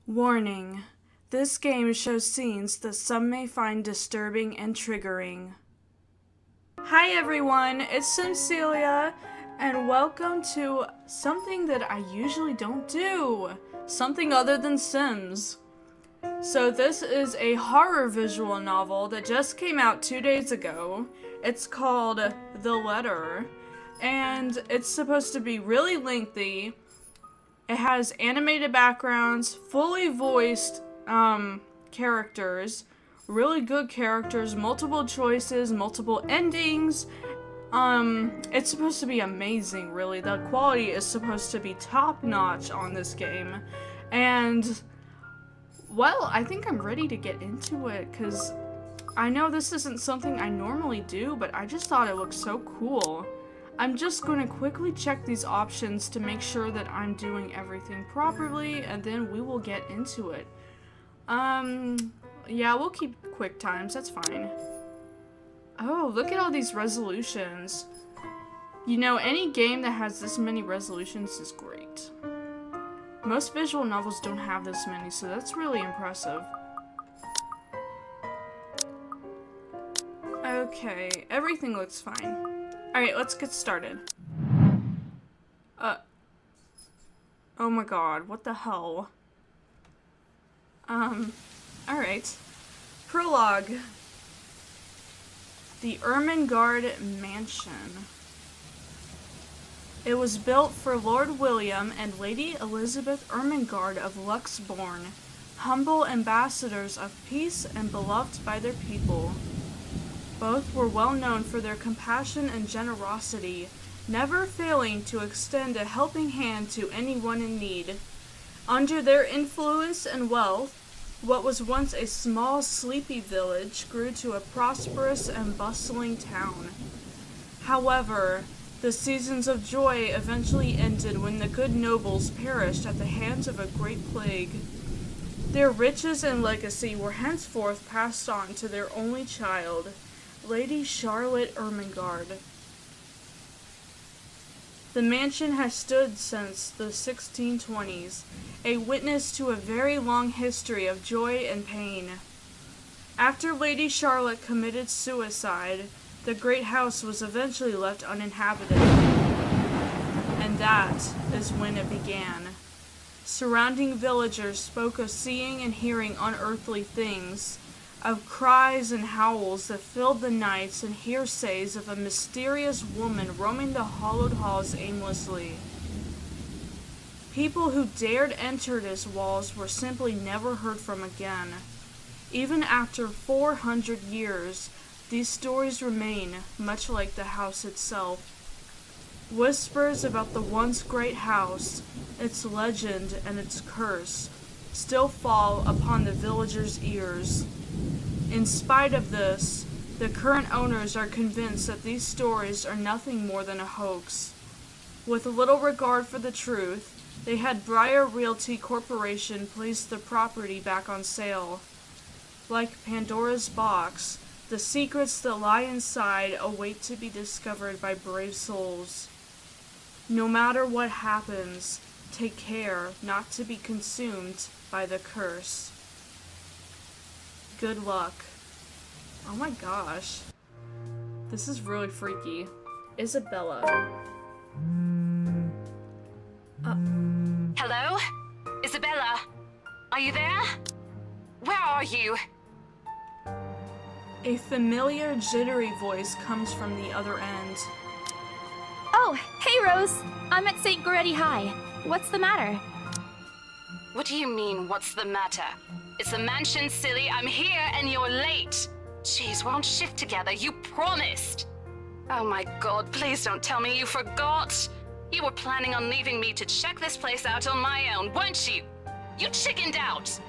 Warning: this game shows scenes that some may find disturbing and triggering. Hi everyone, it's Simselia, and welcome to something that I usually don't do. Something other than Sims. So this is a horror visual novel that just came out 2 days ago. It's called The Letter, and it's supposed to be really lengthy. It has animated backgrounds, fully voiced characters, really good characters, multiple choices, multiple endings. It's supposed to be amazing, really. The quality is supposed to be top-notch on this game. And, well, I think I'm ready to get into it, because I know this isn't something I normally do, but I just thought it looked so cool. I'm just going to quickly check these options to make sure that I'm doing everything properly, and then we will get into it. Yeah, we'll keep quick times, that's fine. Oh, look at all these resolutions. You know, any game that has this many resolutions is great. Most visual novels don't have this many, so that's really impressive. Okay, everything looks fine. Alright, let's get started. Oh my god, what the hell? Alright. Prologue. The Ermengarde Mansion. It was built for Lord William and Lady Elizabeth Ermengarde of Luxbourne, humble ambassadors of peace and beloved by their people. Both were well known for their compassion and generosity, never failing to extend a helping hand to anyone in need. Under their influence and wealth, what was once a small, sleepy village grew to a prosperous and bustling town. However, the seasons of joy eventually ended when the good nobles perished at the hands of a great plague. Their riches and legacy were henceforth passed on to their only child, Lady Charlotte Ermengarde. The mansion has stood since the 1620s, a witness to a very long history of joy and pain. After Lady Charlotte committed suicide, the great house was eventually left uninhabited. And that is when it began. Surrounding villagers spoke of seeing and hearing unearthly things, of cries and howls that filled the nights, and hearsays of a mysterious woman roaming the hollowed halls aimlessly. People who dared enter its walls were simply never heard from again. Even after 400 years, these stories remain, much like the house itself. Whispers about the once great house, its legend and its curse, still fall upon the villagers' ears. In spite of this, the current owners are convinced that these stories are nothing more than a hoax. With little regard for the truth, they had Briar Realty Corporation place the property back on sale. Like Pandora's box, the secrets that lie inside await to be discovered by brave souls. No matter what happens, take care not to be consumed by the curse. Good luck. Oh my gosh. This is really freaky. Isabella. Hello? Isabella? Are you there? Where are you? A familiar, jittery voice comes from the other end. Oh, hey Rose! I'm at St. Goretti High. What's the matter? What do you mean, what's the matter? It's the mansion, silly. I'm here and you're late. Jeez, we're on shift together. You promised. Oh my god, please don't tell me you forgot. You were planning on leaving me to check this place out on my own, weren't you? You chickened out.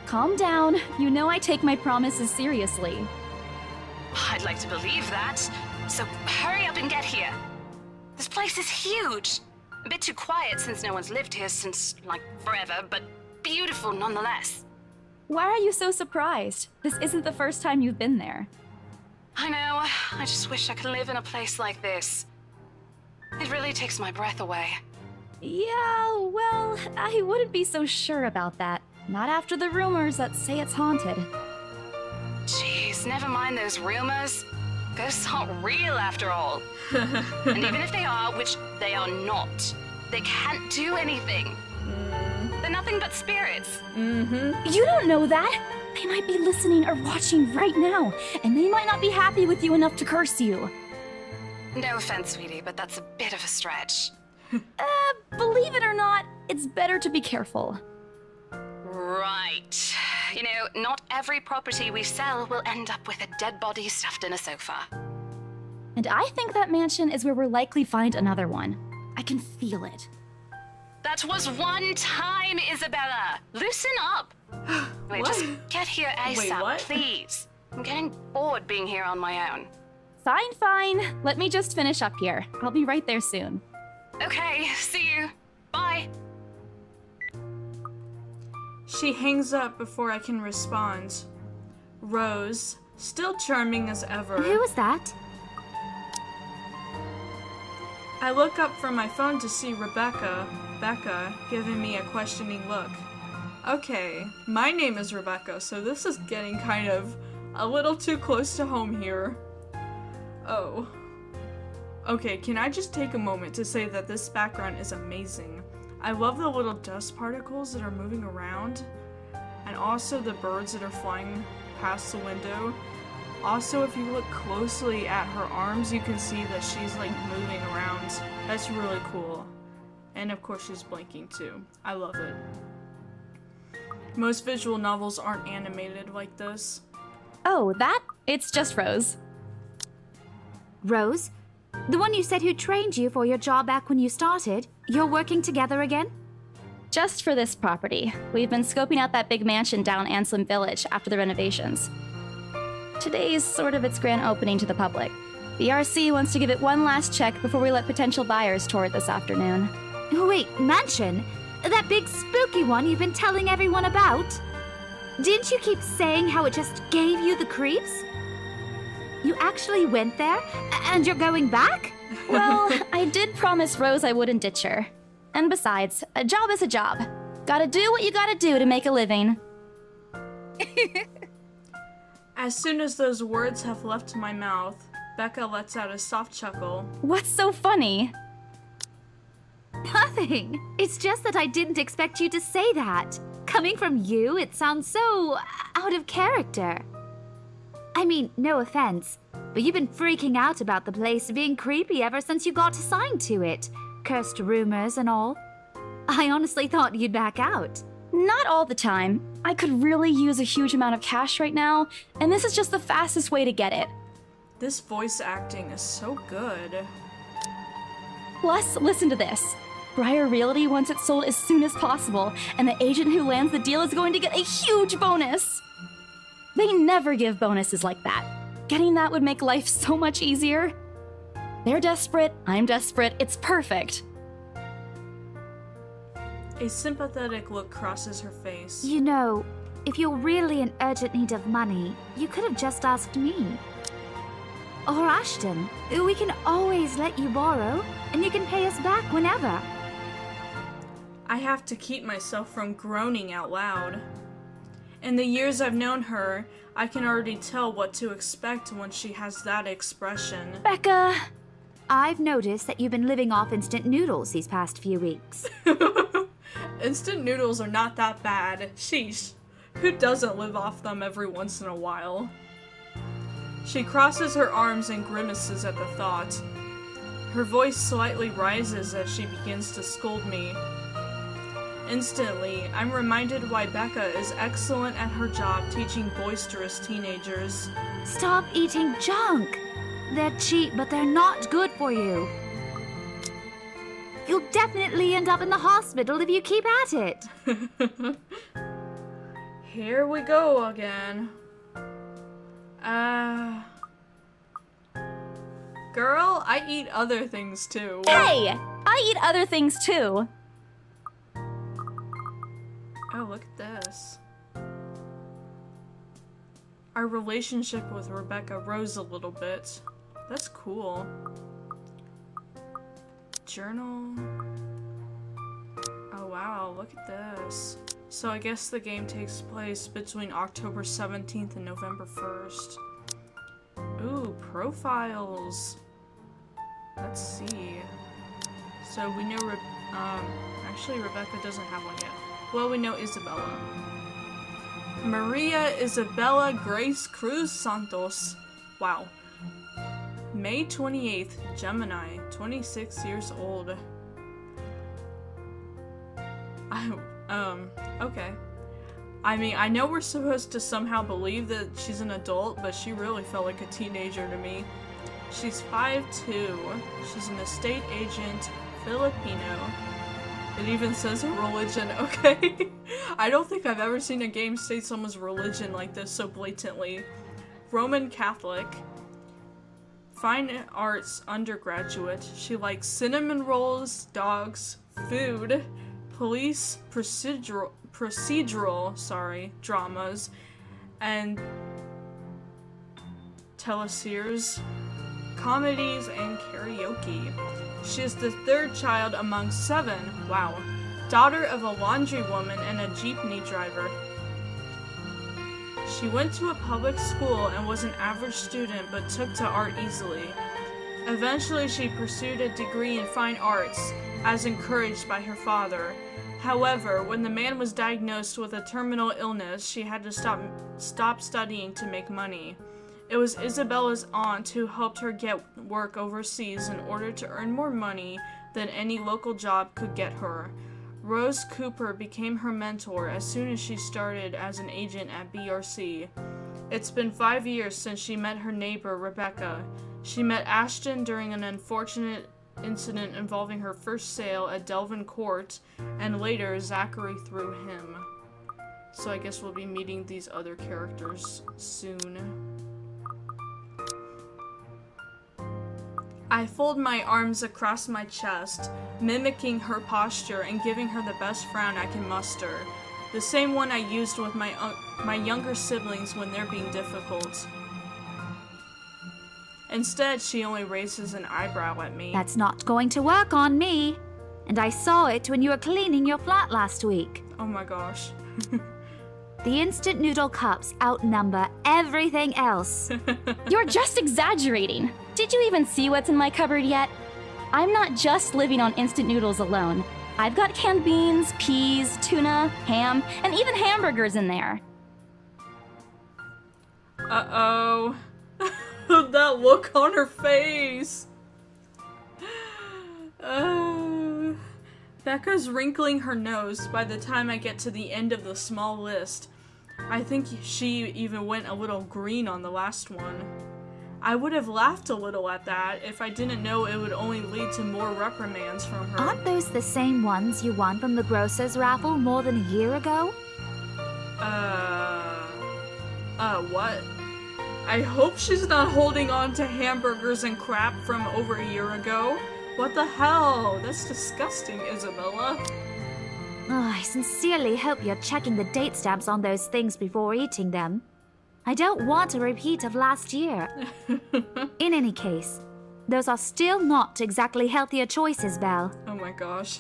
Calm down. You know I take my promises seriously. I'd like to believe that. So hurry up and get here. This place is huge. A bit too quiet since no one's lived here since, like, forever, but beautiful nonetheless. Why are you so surprised? This isn't the first time you've been there. I know. I just wish I could live in a place like this. It really takes my breath away. Yeah, well, I wouldn't be so sure about that. Not after the rumors that say it's haunted. Jeez, never mind those rumors. Ghosts aren't real after all. And even if they are, which they are not, they can't do anything. They're nothing but spirits. You don't know that! They might be listening or watching right now, and they might not be happy with you enough to curse you. No offense, sweetie, but that's a bit of a stretch. Believe it or not, it's better to be careful. Right. You know, not every property we sell will end up with a dead body stuffed in a sofa. And I think that mansion is where we'll likely find another one. I can feel it. That was one time, Isabella. Loosen up. Wait, What? just get here ASAP, what? please. I'm getting bored being here on my own. Fine, fine. Let me just finish up here. I'll be right there soon. Okay, see you. Bye. She hangs up before I can respond. Rose, still charming as ever. Who was that? I look up from my phone to see Becca giving me a questioning look. Okay, my name is Rebecca, so this is getting kind of a little too close to home here. Oh. Okay, can I just take a moment to say that this background is amazing. I love the little dust particles that are moving around, and also the birds that are flying past the window. Also, if you look closely at her arms, you can see that she's like moving around. That's really cool. And of course she's blinking too. I love it. Most visual novels aren't animated like this. Oh, that? It's just Rose. Rose? The one you said who trained you for your job back when you started? You're working together again? Just for this property. We've been scoping out that big mansion down Anselm Village after the renovations. Today's sort of its grand opening to the public. The RC wants to give it one last check before we let potential buyers tour it this afternoon. Wait, mansion? That big spooky one you've been telling everyone about? Didn't you keep saying how it just gave you the creeps? You actually went there? And you're going back? Well, I did promise Rose I wouldn't ditch her. And besides, a job is a job. Gotta do what you gotta do to make a living. As soon as those words have left my mouth, Becca lets out a soft chuckle. What's so funny? Nothing. It's just that I didn't expect you to say that. Coming from you, it sounds so out of character. I mean, no offense, but you've been freaking out about the place being creepy ever since you got assigned to it. Cursed rumors and all. I honestly thought you'd back out. Not all the time. I could really use a huge amount of cash right now, and this is just the fastest way to get it. This voice acting is so good. Plus, listen to this. Briar Realty wants it sold as soon as possible, and the agent who lands the deal is going to get a huge bonus. They never give bonuses like that. Getting that would make life so much easier. They're desperate, I'm desperate, it's perfect. A sympathetic look crosses her face. You know, if you're really in urgent need of money, you could have just asked me. Or Ashton. We can always let you borrow, and you can pay us back whenever. I have to keep myself from groaning out loud. In the years I've known her, I can already tell what to expect when she has that expression. Becca! I've noticed that you've been living off instant noodles these past few weeks. Instant noodles are not that bad. Sheesh. Who doesn't live off them every once in a while? She crosses her arms and grimaces at the thought. Her voice slightly rises as she begins to scold me. Instantly, I'm reminded why Becca is excellent at her job teaching boisterous teenagers. Stop eating junk. They're cheap, but they're not good for you. You'll definitely end up in the hospital if you keep at it. Here we go again. Girl, I eat other things too. Hey! I eat other things too. Oh, look at this. Our relationship with Rebecca rose a little bit. That's cool. Journal. wow, look at this. So I guess the game takes place between October 17th and November 1st. Ooh, profiles. Let's see. So we know, actually Rebecca doesn't have one yet. Well, we know Isabella. Maria Isabella Grace Cruz Santos. Wow. May 28th, Gemini, 26 years old. Okay. I mean, I know we're supposed to somehow believe that she's an adult, but she really felt like a teenager to me. She's 5'2". She's an estate agent, Filipino. It even says her religion, okay? I don't think I've ever seen a game state someone's religion like this so blatantly. Roman Catholic. Fine arts undergraduate. She likes cinnamon rolls, dogs, food, police, procedural dramas, and teleseries, comedies, and karaoke. She is the third child among 7, wow, daughter of a laundry woman and a jeepney driver. She went to a public school and was an average student but took to art easily. Eventually she pursued a degree in fine arts, as encouraged by her father. However, when the man was diagnosed with a terminal illness, she had to stop studying to make money. It was Isabella's aunt who helped her get work overseas in order to earn more money than any local job could get her. Rose Cooper became her mentor as soon as she started as an agent at BRC. It's been 5 years since she met her neighbor, Rebecca. She met Ashton during an unfortunate incident involving her first sale at Delvin Court, and later Zachary through him. So I guess we'll be meeting these other characters soon. I fold my arms across my chest, mimicking her posture and giving her the best frown I can muster. The same one I used with my younger siblings when they're being difficult. Instead, she only raises an eyebrow at me. That's not going to work on me. And I saw it when you were cleaning your flat last week. Oh my gosh. The instant noodle cups outnumber everything else. You're just exaggerating. Did you even see what's in my cupboard yet? I'm not just living on instant noodles alone. I've got canned beans, peas, tuna, ham, and even hamburgers in there. Uh-oh. That look on her face. Becca's wrinkling her nose by the time I get to the end of the small list. I think she even went a little green on the last one. I would have laughed a little at that if I didn't know it would only lead to more reprimands from her. Aren't those the same ones you won from the grocer's raffle more than a year ago? What? I hope she's not holding on to hamburgers and crap from over a year ago. What the hell? That's disgusting, Isabella. Oh, I sincerely hope you're checking the date stamps on those things before eating them. I don't want a repeat of last year. In any case, those are still not exactly healthier choices, Belle. Oh my gosh.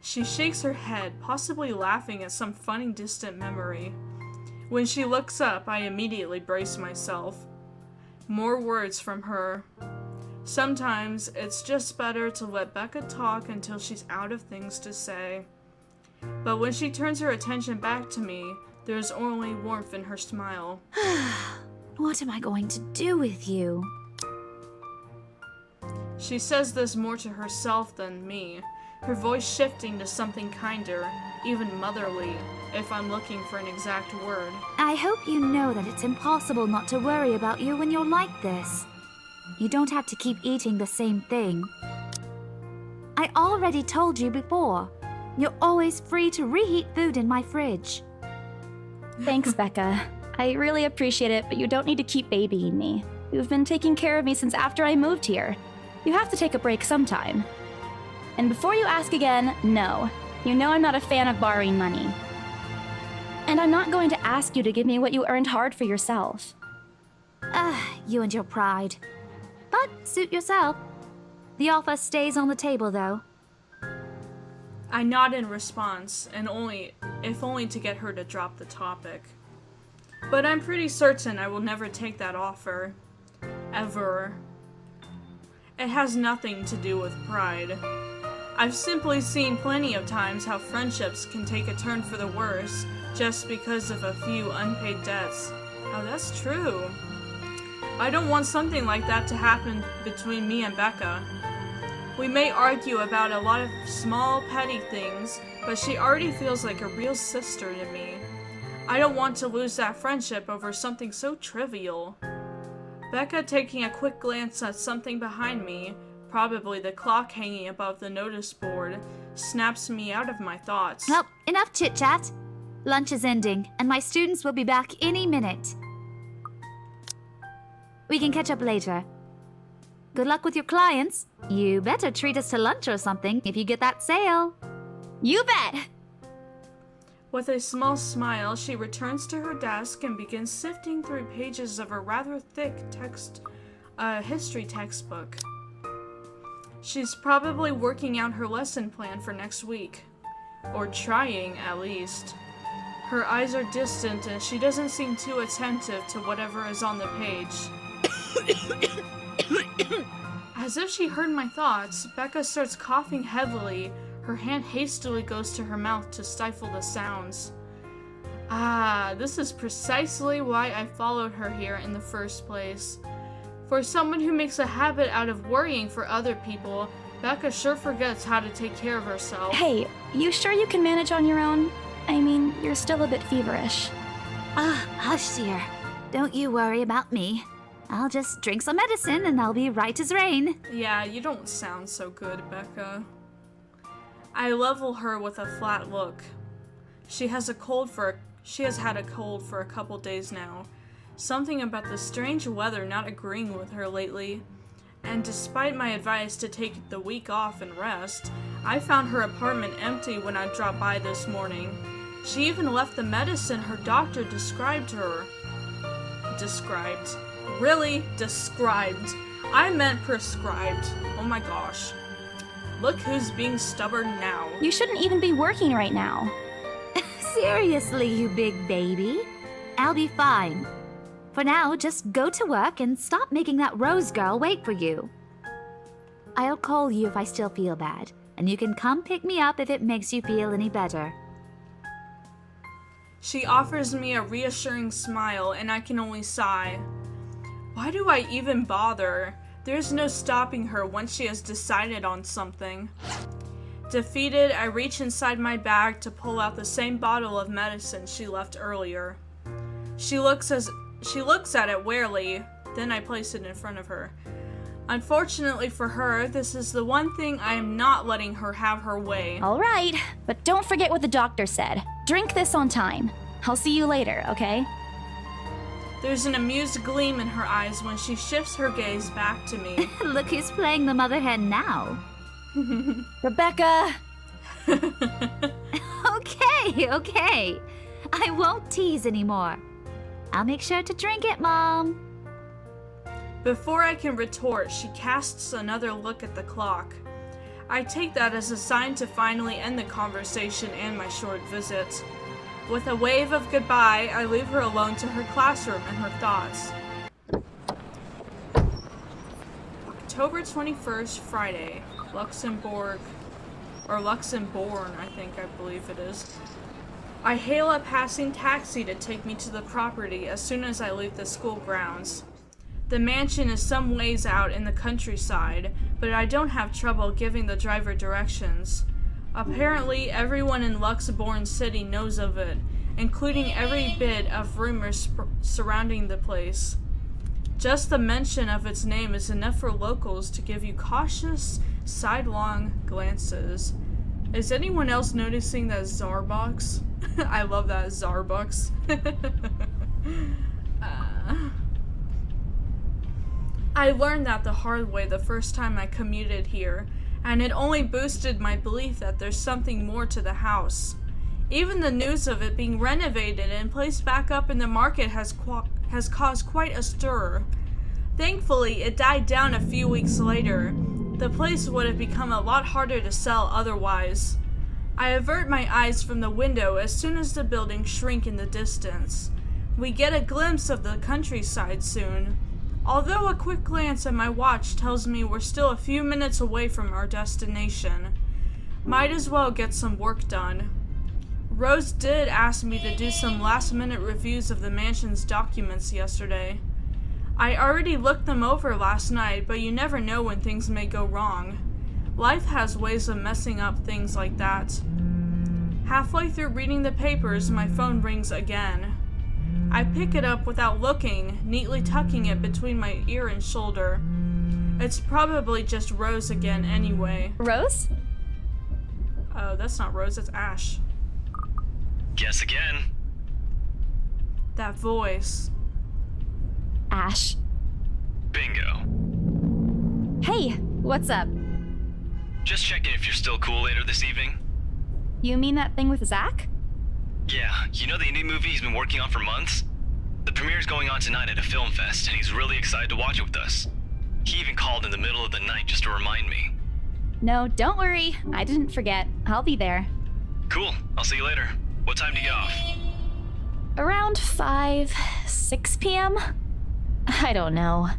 She shakes her head, possibly laughing at some funny distant memory. When she looks up, I immediately brace myself. More words from her. Sometimes it's just better to let Becca talk until she's out of things to say. But when she turns her attention back to me, there's only warmth in her smile. What am I going to do with you? She says this more to herself than me, her voice shifting to something kinder, even motherly, if I'm looking for an exact word. I hope you know that it's impossible not to worry about you when you're like this. You don't have to keep eating the same thing. I already told you before. You're always free to reheat food in my fridge. Thanks, Becca. I really appreciate it, but you don't need to keep babying me. You've been taking care of me since after I moved here. You have to take a break sometime. And before you ask again, no. You know I'm not a fan of borrowing money. And I'm not going to ask you to give me what you earned hard for yourself. You and your pride. But suit yourself. The offer stays on the table, though. I nod in response, and if only to get her to drop the topic. But I'm pretty certain I will never take that offer. Ever. It has nothing to do with pride. I've simply seen plenty of times how friendships can take a turn for the worse just because of a few unpaid debts. Oh, that's true. I don't want something like that to happen between me and Becca. We may argue about a lot of small, petty things, but she already feels like a real sister to me. I don't want to lose that friendship over something so trivial. Becca, taking a quick glance at something behind me, probably the clock hanging above the notice board, snaps me out of my thoughts. Well, enough chit-chat. Lunch is ending, and my students will be back any minute. We can catch up later. Good luck with your clients. You better treat us to lunch or something if you get that sale. You bet! With a small smile, she returns to her desk and begins sifting through pages of a rather thick history textbook. She's probably working out her lesson plan for next week. Or trying, at least. Her eyes are distant and she doesn't seem too attentive to whatever is on the page. As if she heard my thoughts, Becca starts coughing heavily. Her hand hastily goes to her mouth to stifle the sounds. Ah, this is precisely why I followed her here in the first place. For someone who makes a habit out of worrying for other people, Becca sure forgets how to take care of herself. Hey, you sure you can manage on your own? I mean, you're still a bit feverish. Hush, dear. Don't you worry about me. I'll just drink some medicine and I'll be right as rain. Yeah, you don't sound so good, Becca. I level her with a flat look. She has had a cold for a couple days now. Something about the strange weather not agreeing with her lately. And despite my advice to take the week off and rest, I found her apartment empty when I dropped by this morning. She even left the medicine her doctor described to her. Described. Really? Described. I meant prescribed. Oh my gosh. Look who's being stubborn now. You shouldn't even be working right now. Seriously, you big baby. I'll be fine. For now, just go to work and stop making that Rose girl wait for you. I'll call you if I still feel bad, and you can come pick me up if it makes you feel any better. She offers me a reassuring smile, and I can only sigh. Why do I even bother? There's no stopping her once she has decided on something. Defeated, I reach inside my bag to pull out the same bottle of medicine she left earlier. She looks at it warily, then I place it in front of her. Unfortunately for her, this is the one thing I am not letting her have her way. All right, but don't forget what the doctor said. Drink this on time. I'll see you later, okay? There's an amused gleam in her eyes when she shifts her gaze back to me. Look who's playing the mother hen now. Rebecca! Okay. I won't tease anymore. I'll make sure to drink it, Mom. Before I can retort, she casts another look at the clock. I take that as a sign to finally end the conversation and my short visit. With a wave of goodbye, I leave her alone to her classroom and her thoughts. October 21st, Friday, Luxembourg, I believe it is. I hail a passing taxi to take me to the property as soon as I leave the school grounds. The mansion is some ways out in the countryside, but I don't have trouble giving the driver directions. Apparently, everyone in Luxembourg City knows of it, including every bit of rumors surrounding the place. Just the mention of its name is enough for locals to give you cautious, sidelong glances. Is anyone else noticing that Zarbucks? I love that, Zarbucks. I learned that the hard way the first time I commuted here, and it only boosted my belief that there's something more to the house. Even the news of it being renovated and placed back up in the market has caused quite a stir. Thankfully, it died down a few weeks later. The place would have become a lot harder to sell otherwise. I avert my eyes from the window as soon as the buildings shrink in the distance. We get a glimpse of the countryside soon, although a quick glance at my watch tells me we're still a few minutes away from our destination. Might as well get some work done. Rose did ask me to do some last-minute reviews of the mansion's documents yesterday. I already looked them over last night, but you never know when things may go wrong. Life has ways of messing up things like that. Halfway through reading the papers, my phone rings again. I pick it up without looking, neatly tucking it between my ear and shoulder. It's probably just Rose again anyway. Rose? Oh, that's not Rose, it's Ash. Guess again. That voice. Ash. Bingo. Hey, what's up? Just checking if you're still cool later this evening. You mean that thing with Zach? Yeah, you know the indie movie he's been working on for months? The premiere's going on tonight at a film fest, and he's really excited to watch it with us. He even called in the middle of the night just to remind me. No, don't worry. I didn't forget. I'll be there. Cool, I'll see you later. What time do you get off? Around 6 p.m.? I don't know.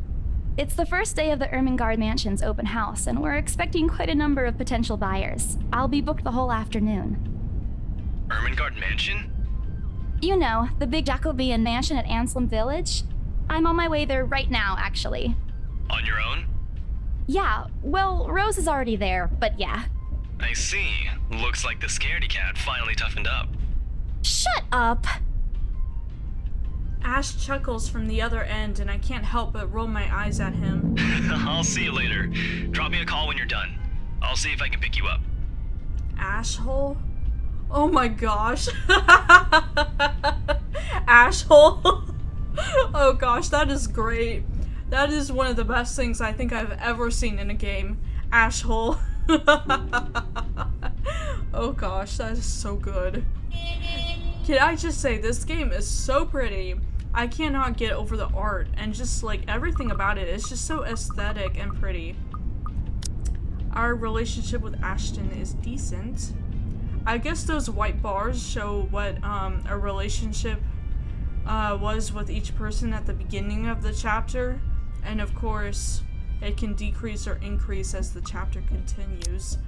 It's the first day of the Ermengarde Mansion's open house, and we're expecting quite a number of potential buyers. I'll be booked the whole afternoon. Ermengarde Mansion? You know, the big Jacobean mansion at Anselm Village? I'm on my way there right now, actually. On your own? Yeah, well, Rose is already there, but yeah. I see. Looks like the scaredy cat finally toughened up. Shut up! Ash chuckles from the other end, and I can't help but roll my eyes at him. I'll see you later. Drop me a call when you're done. I'll see if I can pick you up. Ashhole? Oh my gosh. Ashhole? Oh gosh, that is great. That is one of the best things I think I've ever seen in a game. Ashhole. Oh gosh, that is so good. Can I just say, this game is so pretty. I cannot get over the art, and just like everything about it is just so aesthetic and pretty. Our relationship with Ashton is decent. I guess those white bars show what a relationship was with each person at the beginning of the chapter, and of course it can decrease or increase as the chapter continues.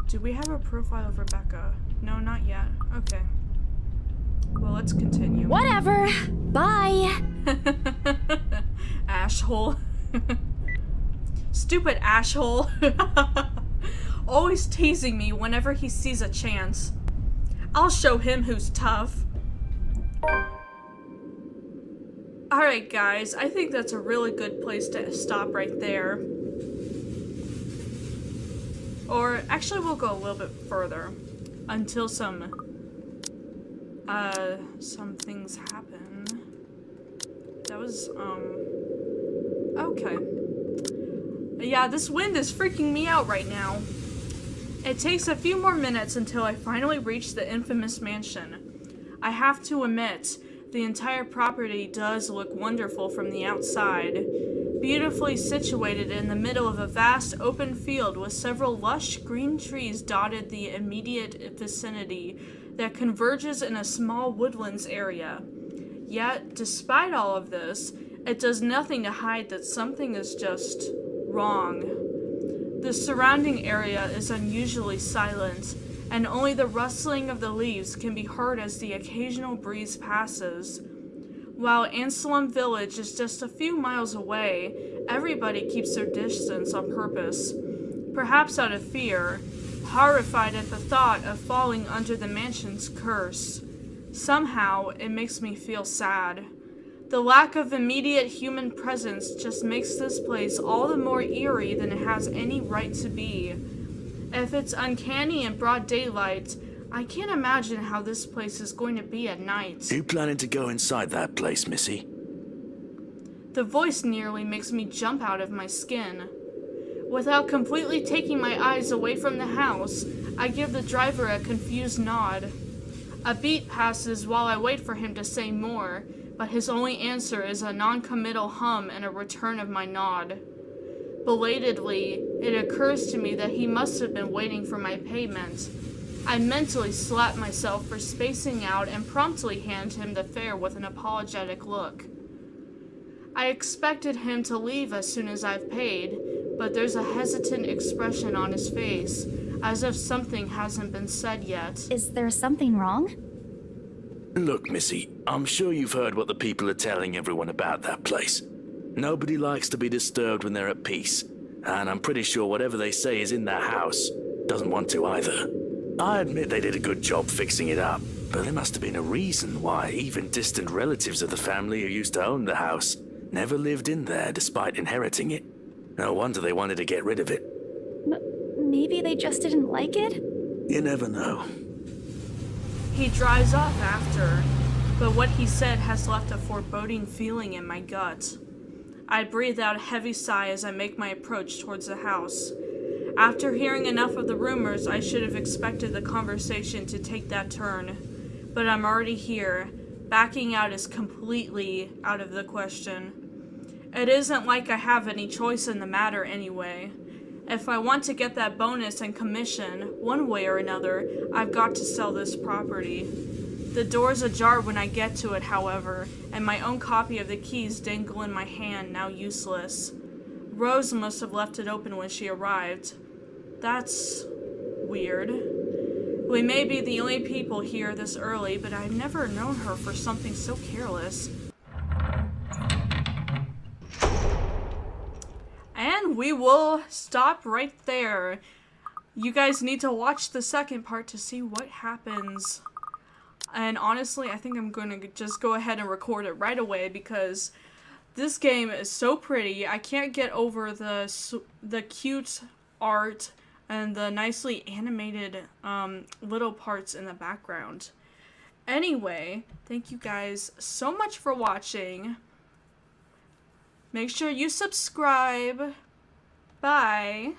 Do we have a profile of Rebecca? No, not yet. Okay. Well, let's continue. Whatever. Bye. Ashhole. Stupid ashhole. Always teasing me whenever he sees a chance. I'll show him who's tough. Alright guys, I think that's a really good place to stop right there. Or actually we'll go a little bit further until some things happen. That was okay. Yeah, this wind is freaking me out right now. It takes a few more minutes until I finally reach the infamous mansion. I have to admit, the entire property does look wonderful from the outside. Beautifully situated in the middle of a vast open field with several lush green trees dotted the immediate vicinity that converges in a small woodlands area. Yet, despite all of this, it does nothing to hide that something is just wrong. The surrounding area is unusually silent, and only the rustling of the leaves can be heard as the occasional breeze passes. While Anselm Village is just a few miles away, everybody keeps their distance on purpose, perhaps out of fear, horrified at the thought of falling under the mansion's curse. Somehow, it makes me feel sad. The lack of immediate human presence just makes this place all the more eerie than it has any right to be. If it's uncanny in broad daylight, I can't imagine how this place is going to be at night. You planning to go inside that place, Missy? The voice nearly makes me jump out of my skin. Without completely taking my eyes away from the house, I give the driver a confused nod. A beat passes while I wait for him to say more, but his only answer is a non-committal hum and a return of my nod. Belatedly, it occurs to me that he must have been waiting for my payment. I mentally slap myself for spacing out and promptly hand him the fare with an apologetic look. I expected him to leave as soon as I've paid, but there's a hesitant expression on his face, as if something hasn't been said yet. Is there something wrong? Look, Missy, I'm sure you've heard what the people are telling everyone about that place. Nobody likes to be disturbed when they're at peace, and I'm pretty sure whatever they say is in their house doesn't want to either. I admit they did a good job fixing it up, but there must have been a reason why even distant relatives of the family who used to own the house never lived in there despite inheriting it. No wonder they wanted to get rid of it. Maybe they just didn't like it? You never know. He drives off after, but what he said has left a foreboding feeling in my gut. I breathe out a heavy sigh as I make my approach towards the house. After hearing enough of the rumors, I should have expected the conversation to take that turn. But I'm already here. Backing out is completely out of the question. It isn't like I have any choice in the matter anyway. If I want to get that bonus and commission, one way or another, I've got to sell this property. The door's ajar when I get to it, however, and my own copy of the keys dangle in my hand, now useless. Rose must have left it open when she arrived. That's weird. We may be the only people here this early, but I've never known her for something so careless. And we will stop right there. You guys need to watch the second part to see what happens. And honestly, I think I'm going to just go ahead and record it right away because this game is so pretty. I can't get over the cute art and the nicely animated little parts in the background. Anyway, thank you guys so much for watching. Make sure you subscribe. Bye.